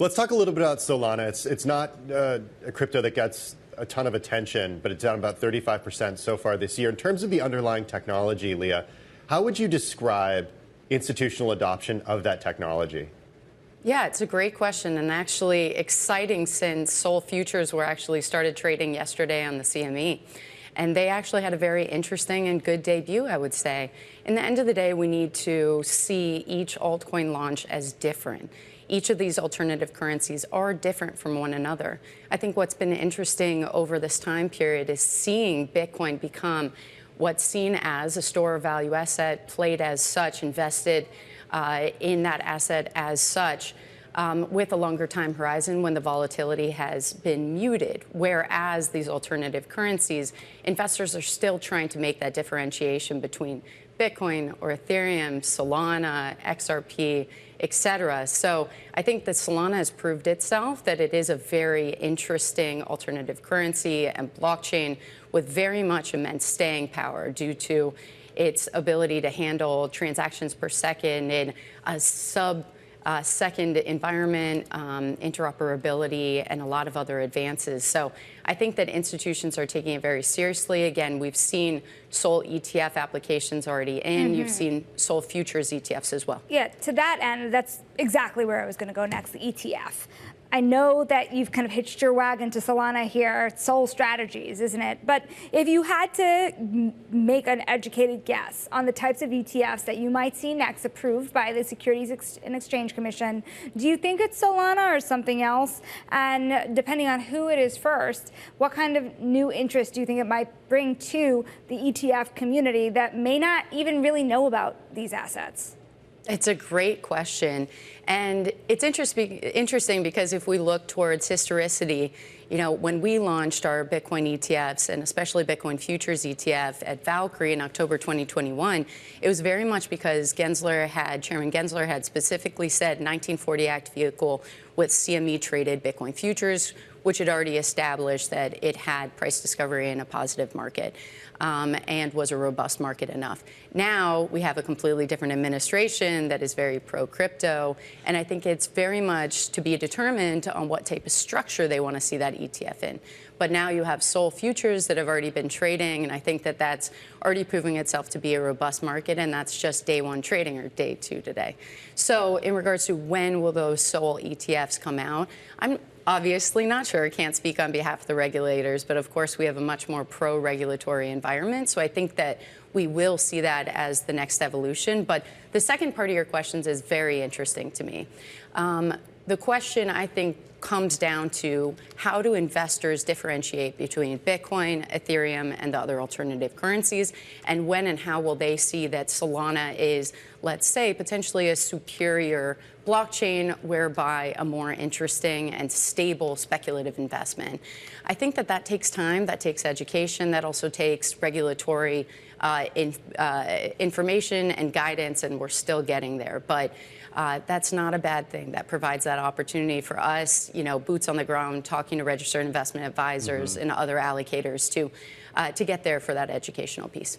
Let's talk a little bit about Solana. It's not a crypto that gets a ton of attention, but it's down about 35% so far this year. In terms of the underlying technology, Leah, how would you describe institutional adoption of that technology? Yeah, it's a great question, and actually exciting since Sol futures were actually started trading yesterday on the CME. And they actually had a very interesting and good debut, I would say. In the end of the day, we need to see each altcoin launch as different. Each of these alternative currencies are different from one another. I think what's been interesting over this time period is seeing Bitcoin become what's seen as a store of value asset, played as such, invested in that asset as such, with a longer time horizon when the volatility has been muted. Whereas these alternative currencies, investors are still trying to make that differentiation between Bitcoin or Ethereum, Solana, XRP, et cetera. So I think that Solana has proved itself that it is a very interesting alternative currency and blockchain with very much immense staying power due to its ability to handle transactions per second in a sub-second environment, interoperability, and a lot of other advances. So I think that institutions are taking it very seriously. Again, we've seen Sol ETF applications already in. You've seen Sol futures ETFs as well. Yeah, to that end, that's exactly where I was going to go next, the ETF. I know that you've kind of hitched your wagon to Solana here. It's Sol Strategies, isn't it? But if you had to make an educated guess on the types of ETFs that you might see next approved by the Securities and Exchange Commission, do you think it's Solana or something else? And depending on who it is first, what kind of new interest do you think it might bring to the ETF community that may not even really know about these assets? It's a great question. And it's interesting because if we look towards historicity, when we launched our Bitcoin ETFs, and especially Bitcoin futures ETF at Valkyrie in October 2021, it was very much because Chairman Gensler had specifically said 1940 Act vehicle with CME traded Bitcoin futures, which had already established that it had price discovery in a positive market and was a robust market enough. Now we have a completely different administration that is very pro-crypto, and I think it's very much to be determined on what type of structure they want to see that ETF in. But now you have Sol futures that have already been trading, and I think that that's already proving itself to be a robust market, and that's just day one trading or day two today. So in regards to when will those Sol ETFs come out, I'm obviously not sure. I can't speak on behalf of the regulators, but of course we have a much more pro-regulatory environment. So I think that we will see that as the next evolution. But the second part of your questions is very interesting to me. The question, I think, comes down to how do investors differentiate between Bitcoin, Ethereum, and the other alternative currencies, and when and how will they see that Solana is, let's say, potentially a superior blockchain, whereby a more interesting and stable speculative investment. I think that that takes time, that takes education, that also takes regulatory information and guidance, and we're still getting there. But that's not a bad thing. That provides that opportunity for us, boots on the ground, talking to registered investment advisors and other allocators to get there for that educational piece.